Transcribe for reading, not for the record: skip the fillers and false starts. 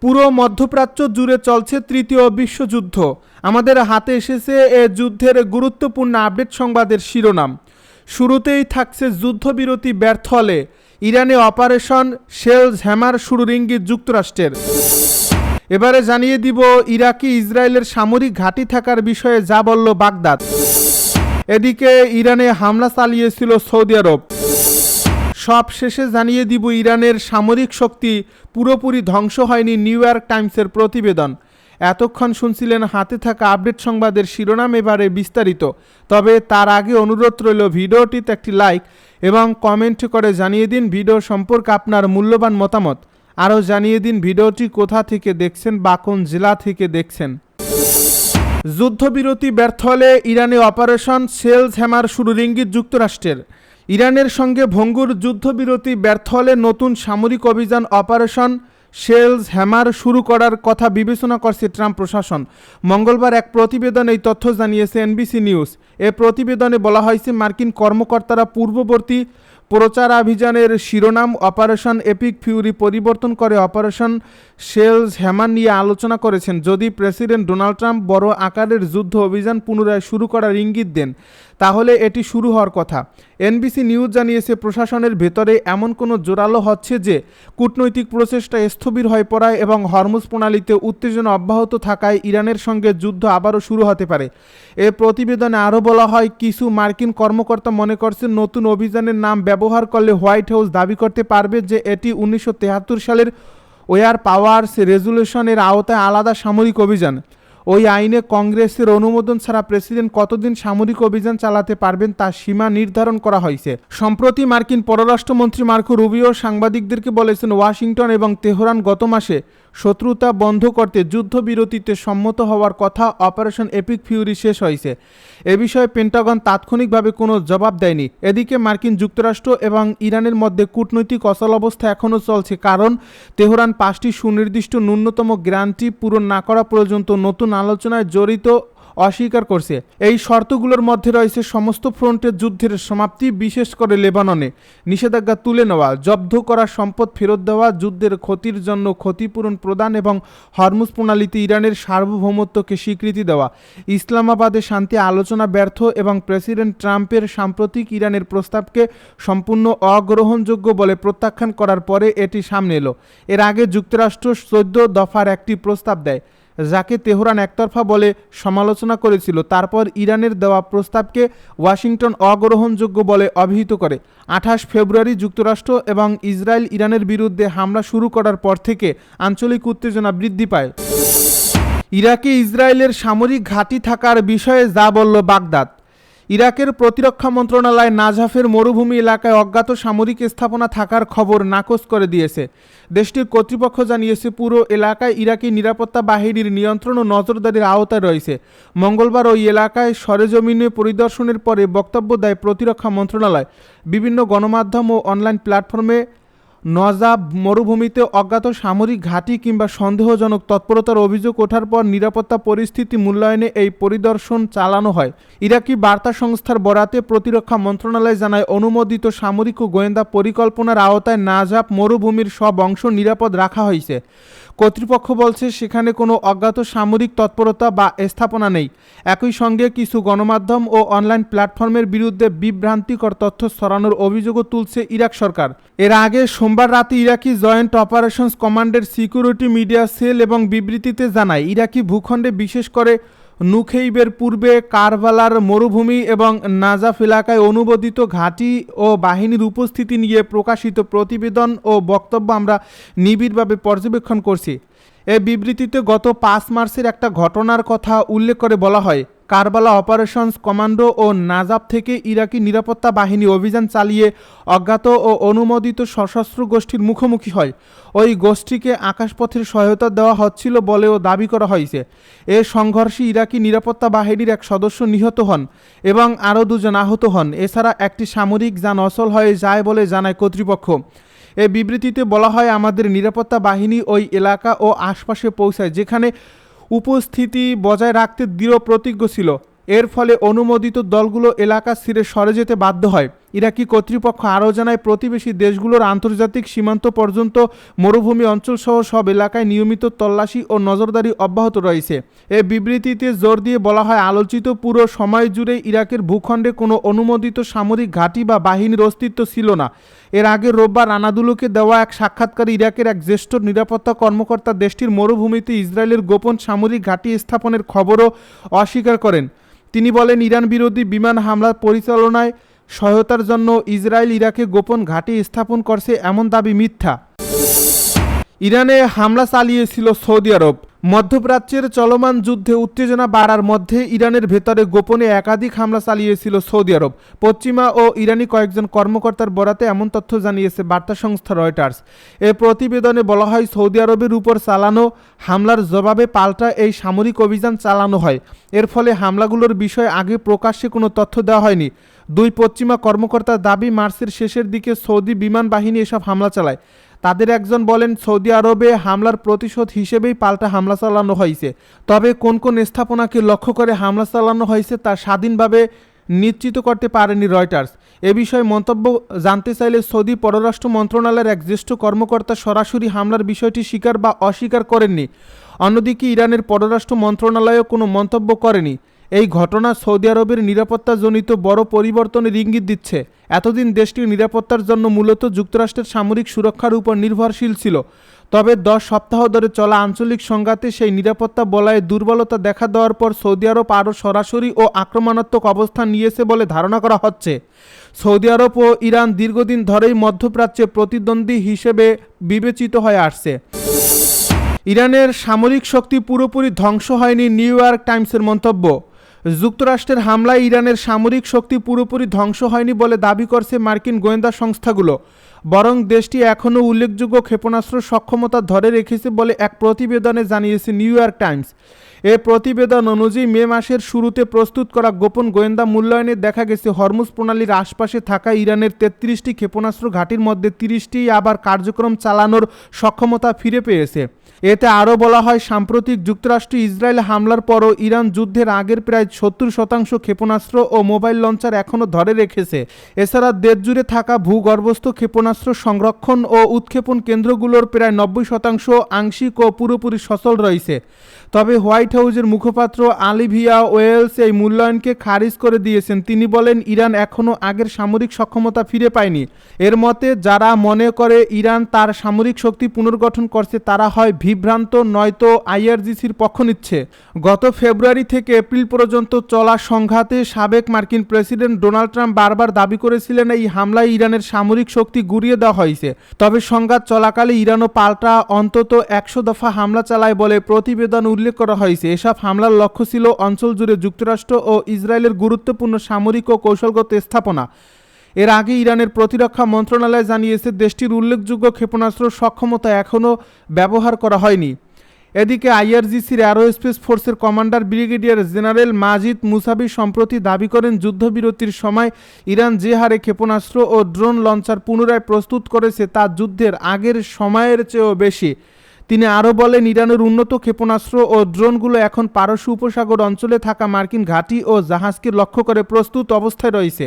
পুরো মধ্যপ্রাচ্য জুড়ে চলছে তৃতীয় বিশ্বযুদ্ধ। আমাদের হাতে এসেছে এ যুদ্ধের গুরুত্বপূর্ণ আপডেট সংবাদের শিরোনাম। শুরুতেই থাকছে যুদ্ধবিরতি ব্যর্থ হলে ইরানে অপারেশন শেলস হ্যামার শুরুর ইঙ্গিত যুক্তরাষ্ট্রের। এবারে জানিয়ে দিব ইরাকি ইসরায়েলের সামরিক ঘাঁটি থাকার বিষয়ে যা বলল বাগদাদ। এদিকে ইরানে হামলা চালিয়েছিল সৌদি আরব। সব শেষে জানিয়ে দিব ইরানের সামরিক শক্তি পুরোপুরি ধ্বংস হয়নি নিউ ইয়র্ক টাইমসের প্রতিবেদন। এতক্ষণ শুনছিলেন হাতে থাকা আপডেট সংবাদের শিরোনাম, এবারে বিস্তারিত। তবে তার আগে অনুরোধ রইল ভিডিওটিতে একটি লাইক এবং কমেন্ট করে জানিয়ে দিন ভিডিও সম্পর্কে আপনার মূল্যবান মতামত। আরও জানিয়ে দিন ভিডিওটি কোথা থেকে দেখছেন বা কোন জেলা থেকে দেখছেন। যুদ্ধবিরতি ব্যর্থ হলে ইরানে অপারেশন শেলস হ্যামার শুরুর ইঙ্গিত যুক্তরাষ্ট্রের। ইরানের সঙ্গে ভঙ্গুর যুদ্ধবিরতি ব্যর্থ হলে নতুন সামরিক অভিযান অপারেশন শেলস হ্যামার শুরু করার কথা বিবেচনা করছে ট্রাম্প প্রশাসন। মঙ্গলবার এক প্রতিবেদনে এই তথ্য জানিয়েছে এনবিসি নিউজ। এ প্রতিবেদনে বলা হয়েছে মার্কিন কর্মকর্তারা পূর্ববর্তী প্রচারাভিযানের শিরোনাম অপারেশন এপিক ফিউরি পরিবর্তন করে অপারেশন শেলস হ্যামার নিয়ে আলোচনা করেছেন। যদি প্রেসিডেন্ট ডোনাল্ড ট্রাম্প বড় আকারের যুদ্ধ অভিযান পুনরায় শুরু করার ইঙ্গিত দেন তাহলে এটি শুরু হওয়ার কথা। এনবিসি নিউজ জানিয়েছে প্রশাসনের ভেতরে এমন কোনো জোরালো হচ্ছে যে কূটনৈতিক প্রচেষ্টা স্থবির হয়ে পড়ায় এবং হরমুজ প্রণালীতে উত্তেজনা অব্যাহত থাকায় ইরানের সঙ্গে যুদ্ধ আবারও শুরু হতে পারে। এ প্রতিবেদনে আরও বলা হয়, কিছু মার্কিন কর্মকর্তা মনে করছেন নতুন অভিযানের নাম ব্যবহার করলে হোয়াইট হাউস দাবি করতে পারবে যে এটি 1973 সালের ওয়ার পাওয়ার্স রেজুলেশনের আওতায় আলাদা সামরিক অভিযান। ওই আইনে কংগ্রেসের অনুমোদন ছাড়া প্রেসিডেন্ট কতদিন সামরিক অভিযান চালাতে পারবেন তার সীমা নির্ধারণ করা হয়েছে। সম্প্রতি মার্কিন পররাষ্ট্রমন্ত্রী মার্কো রুবিও সাংবাদিকদেরকে বলেছেন, ওয়াশিংটন এবং তেহরান গত মাসে শত্রুতা বন্ধ করতে যুদ্ধবিরতিতে সম্মত হওয়ার কথা। অপারেশন এপিক ফিউরি শেষ হয়েছে। এ বিষয়ে পেন্টাগন তাৎক্ষণিকভাবে কোনো জবাব দেয়নি। এদিকে মার্কিন যুক্তরাষ্ট্র এবং ইরানের মধ্যে কূটনৈতিক অচলাবস্থা এখনও চলছে, কারণ তেহরান 5টি সুনির্দিষ্ট ন্যূনতম গ্যারান্টি পূরণ না করা পর্যন্ত নতুন আলোচনায় জড়িত অস্বীকার করছে। এই শর্তগুলোর মধ্যে রয়েছে সমস্ত ফ্রন্টের যুদ্ধের সমাপ্তি, বিশেষ করে লেবাননে নিষেধাজ্ঞা তুলে নেওয়া, জব্দ করা সম্পদ ফেরত দেওয়া, যুদ্ধের ক্ষতির জন্য ক্ষতিপূরণ প্রদান এবং হরমুজ প্রণালীতে ইরানের সার্বভৌমত্বকে স্বীকৃতি দেওয়া। ইসলামাবাদে শান্তি আলোচনা ব্যর্থ এবং প্রেসিডেন্ট ট্রাম্পের সাম্প্রতিক ইরানের প্রস্তাবকে সম্পূর্ণ অগ্রহণযোগ্য বলে প্রত্যাখ্যান করার পরে এটি সামনে এলো। এর আগে যুক্তরাষ্ট্র 14 দফার একটি প্রস্তাব দেয়, যাকে তেহরান একতরফা বলে সমালোচনা করেছিল। তারপর ইরানের দেওয়া প্রস্তাবকে ওয়াশিংটন অগ্রহণযোগ্য বলে অভিহিত করে। 28 ফেব্রুয়ারি যুক্তরাষ্ট্র এবং ইসরায়েল ইরানের বিরুদ্ধে হামলা শুরু করার পর থেকে আঞ্চলিক উত্তেজনা বৃদ্ধি পায়। ইরাকে ইসরায়েলের সামরিক ঘাঁটি থাকার বিষয়ে যা বলল বাগদাদ। ইরাকের প্রতিরক্ষা মন্ত্রণালয় নাজাফের মরুভূমি এলাকায় অজ্ঞাত সামরিক স্থাপনা থাকার খবর নাকচ করে দিয়েছে। দেশটির কর্তৃপক্ষ জানিয়েছে পুরো এলাকায় ইরাকি নিরাপত্তা বাহিনীর নিয়ন্ত্রণ ও নজরদারির আওতায় রয়েছে। মঙ্গলবার ওই এলাকায় সরেজমিনে পরিদর্শনের পরে বক্তব্য দেয় প্রতিরক্ষা মন্ত্রণালয়। বিভিন্ন গণমাধ্যম ও অনলাইন প্ল্যাটফর্মে নজাব মরুভূমিতে অজ্ঞাত সামরিক ঘাঁটি কিংবা সন্দেহজনক তৎপরতার অভিযোগ ওঠার পর নিরাপত্তা পরিস্থিতি মূল্যায়নে এই পরিদর্শন চালানো হয়। ইরাকি বার্তা সংস্থার বরাতে প্রতিরক্ষা মন্ত্রণালয় জানায়, অনুমোদিত সামরিক ও গোয়েন্দা পরিকল্পনার আওতায় নাজাব মরুভূমির সব অংশ নিরাপদ রাখা হয়েছে। কর্তৃপক্ষ বলছে সেখানে কোনো অজ্ঞাত সামরিক তৎপরতা বা স্থাপনা নেই। একই সঙ্গে কিছু গণমাধ্যম ও অনলাইন প্ল্যাটফর্মের বিরুদ্ধে বিভ্রান্তিকর তথ্য ছড়ানোর অভিযোগও তুলছে ইরাক সরকার। এর আগে সোমবার রাতে ইরাকি জয়েন্ট অপারেশনস কমান্ডের সিকিউরিটি মিডিয়া সেল এবং বিবৃতিতে জানায়, ইরাকি ভূখণ্ডে বিশেষ করে নুখেইবের পূর্বে কারবালার মরুভূমি এবং নাজাফ এলাকায় অনুমোদিত ঘাঁটি ও বাহিনীর উপস্থিতি নিয়ে প্রকাশিত প্রতিবেদন ও বক্তব্য আমরা নিবিড়ভাবে পর্যবেক্ষণ করছি। এই বিবৃতিতে গত 5 মার্চের একটা ঘটনার কথা উল্লেখ করে বলা হয়, কারবালা অপারেশনস কমান্ডো ও নাজাব থেকে ইরাকি নিরাপত্তা বাহিনী অভিযান চালিয়ে অজ্ঞাত ও অনুমোদিত সশস্ত্র গোষ্ঠীর মুখোমুখি হয়। ওই গোষ্ঠীকে আকাশপথের সহায়তা দেওয়া হচ্ছিল বলেও দাবি করা হয়েছে। এ সংঘর্ষে ইরাকি নিরাপত্তা বাহিনীর এক সদস্য নিহত হন এবং আরও 2 জন আহত হন। এছাড়া একটি সামরিক যান অচল হয়ে যায় বলে জানায় কর্তৃপক্ষ। এই বিবৃতিতে বলা হয়, আমাদের নিরাপত্তা বাহিনী ওই এলাকা ও আশপাশে পৌঁছায়, যেখানে উপস্থিতি বজায় রাখতে দৃঢ় প্রতিজ্ঞ ছিল। এর ফলে অনুমোদিত দলগুলো এলাকা ছেড়ে সরে যেতে বাধ্য হয়। ইরাকি কর্তৃপক্ষ আরও জানায়, প্রতিবেশী দেশগুলোর আন্তর্জাতিক সীমান্ত পর্যন্ত মরুভূমি অঞ্চলসহ সব এলাকায় নিয়মিত তল্লাশি ও নজরদারি অব্যাহত রয়েছে। এ বিবৃতিতে জোর দিয়ে বলা হয়, আলোচিত পুরো সময় জুড়ে ইরাকের ভূখণ্ডে কোনো অনুমোদিত সামরিক ঘাঁটি বা বাহিনীর অস্তিত্ব ছিল না। এর আগে রোববার আনাদুলুকে দেওয়া এক সাক্ষাৎকারে ইরাকের এক জ্যেষ্ঠ নিরাপত্তা কর্মকর্তা দেশটির মরুভূমিতে ইসরায়েলের গোপন সামরিক ঘাঁটি স্থাপনের খবরও অস্বীকার করেন। তিনি বলেন, ইরান বিরোধী বিমান হামলার পরিচালনায় সহায়তার জন্য ইসরায়েল ইরাকে গোপন ঘাঁটি স্থাপন করছে এমন দাবি মিথ্যা। ইরানে হামলা চালিয়েছিল সৌদি আরব। মধ্যপ্রাচ্যের চলমান যুদ্ধে উত্তেজনা বাড়ার মধ্যে ইরানের ভেতরে গোপনে একাধিক হামলা চালিয়েছিল সৌদি আরব। পশ্চিমা ও ইরানি কয়েকজন কর্মকর্তার বরাতে এমন তথ্য জানিয়েছে বার্তা সংস্থা রয়টার্স। এ প্রতিবেদনে বলা হয়, সৌদি আরবের উপর চালানো হামলার জবাবে পাল্টা এই সামরিক অভিযান চালানো হয়। এর ফলে হামলাগুলোর বিষয়ে আগে প্রকাশ্যে কোনো তথ্য দেওয়া হয়নি। দুই পশ্চিমা কর্মকর্তার দাবি, মার্চের শেষের দিকে সৌদি বিমান বাহিনী এসব হামলা চালায়। তাদের একজন বলেন, সৌদি আরবে হামলার প্রতিশোধ হিসেবেই পাল্টা হামলা চালানো হয়েছে। তবে কোন কোন স্থাপনাকে লক্ষ্য করে হামলা চালানো হয়েছে তা স্বাধীনভাবে নিশ্চিত করতে পারেনি রয়টার্স। এ বিষয়ে মন্তব্য জানতে চাইলে সৌদি পররাষ্ট্র মন্ত্রণালয়ের এক জ্যেষ্ঠ কর্মকর্তা সরাসরি হামলার বিষয়টি স্বীকার বা অস্বীকার করেননি। অন্যদিকে ইরানের পররাষ্ট্র মন্ত্রণালয়ও কোনো মন্তব্য করেনি। এই ঘটনা সৌদি আরবের নিরাপত্তাজনিত বড় পরিবর্তনের ইঙ্গিত দিচ্ছে। এতদিন দেশটির নিরাপত্তার জন্য মূলত যুক্তরাষ্ট্রের সামরিক সুরক্ষার উপর নির্ভরশীল ছিল। তবে 10 সপ্তাহ ধরে চলা আঞ্চলিক সংঘাতে সেই নিরাপত্তা বলয়ে দুর্বলতা দেখা দেওয়ার পর সৌদি আরব আরও সরাসরি ও আক্রমণাত্মক অবস্থান নিয়েছে বলে ধারণা করা হচ্ছে। সৌদি আরব ও ইরান দীর্ঘদিন ধরেই মধ্যপ্রাচ্যে প্রতিদ্বন্দ্বী হিসেবে বিবেচিত হয়ে আসছে। ইরানের সামরিক শক্তি পুরোপুরি ধ্বংস হয়নি, নিউ ইয়র্ক টাইমসের মন্তব্য। যুক্তরাষ্ট্রের হামলায় ইরানের সামরিক শক্তি পুরোপুরি ধ্বংস হয়নি বলে দাবি করছে মার্কিন গোয়েন্দা সংস্থাগুলো, বরং দেশটি এখনও উল্লেখযোগ্য ক্ষেপণাস্ত্র সক্ষমতা ধরে রেখেছে বলে এক প্রতিবেদনে জানিয়েছে নিউ ইয়র্ক টাইমস। এ প্রতিবেদন অনুযায়ী মে মাসের শুরুতে প্রস্তুত করা গোপন গোয়েন্দা মূল্যায়নে দেখা গেছে, হরমুজ প্রণালীর আশপাশে থাকা ইরানের 33টি ক্ষেপণাস্ত্র ঘাঁটির মধ্যে 30টি আবার কার্যক্রম চালানোর সক্ষমতা ফিরে পেয়েছে। এতে আরও বলা হয়, সাম্প্রতিক যুক্তরাষ্ট্র ইসরায়েল হামলার পরও ইরান যুদ্ধের আগের প্রায় 70% ক্ষেপণাস্ত্র ও মোবাইল লঞ্চার এখনও ধরে রেখেছে। এছাড়া দেশ জুড়ে থাকা ভূগর্ভস্থ ক্ষেপণাস্ত্র সংরক্ষণ ও উৎক্ষেপণ কেন্দ্রগুলোর প্রায় 90% আংশিক ও পুরোপুরি সচল রয়েছে। তবে হোয়াইট হাউসের মুখপাত্র অলিভিয়া ওয়েলস এই মূল্যায়নকে খারিজ করে দিয়েছেন। তিনি বলেন, ইরান এখনও আগের সামরিক সক্ষমতা ফিরে পায়নি। এর মতে, যারা মনে করে ইরান তার সামরিক শক্তি পুনর্গঠন করছে তারা হয় বিভ্রান্ত, নয়তো আইআরজিসির পক্ষ নিচ্ছে। গত ফেব্রুয়ারি থেকে এপ্রিল পর্যন্ত চলা সংঘাতে সাবেক মার্কিন প্রেসিডেন্ট ডোনাল্ড ট্রাম্প বারবার দাবি করেছিলেন এই হামলায় ইরানের সামরিক শক্তি গুঁড়িয়ে দেওয়া হয়েছে। তবে সংঘাত চলাকালে ইরানও পাল্টা অন্তত 100 দফা হামলা চালায় বলে প্রতিবেদন উল্লেখ করা হয়েছে। এসব হামলার লক্ষ্য ছিল অঞ্চল জুড়ে যুক্তরাষ্ট্র ও ইসরায়েলের গুরুত্বপূর্ণ সামরিক ও কৌশলগত স্থাপনা। এর আগে ইরানের প্রতিরক্ষা মন্ত্রণালয় জানিয়েছে, দেশটির উল্লেখযোগ্য ক্ষেপণাস্ত্র সক্ষমতা এখনও ব্যবহার করা হয়নি। এদিকে আইআরজিসির অ্যারোস্পেস ফোর্সের কমান্ডার ব্রিগেডিয়ার জেনারেল মাজিদ মুসাবি সম্প্রতি দাবি করেন, যুদ্ধবিরতির সময় ইরান যে হারে ক্ষেপণাস্ত্র ও ড্রোন লঞ্চার পুনরায় প্রস্তুত করেছে তা যুদ্ধের আগের সময়ের চেয়েও বেশি। তিনি আরও বলেন, ইরানের উন্নত ক্ষেপণাস্ত্র ও ড্রোনগুলো এখন পারস্য উপসাগর অঞ্চলে থাকা মার্কিন ঘাঁটি ও জাহাজকে লক্ষ্য করে প্রস্তুত অবস্থায় রয়েছে।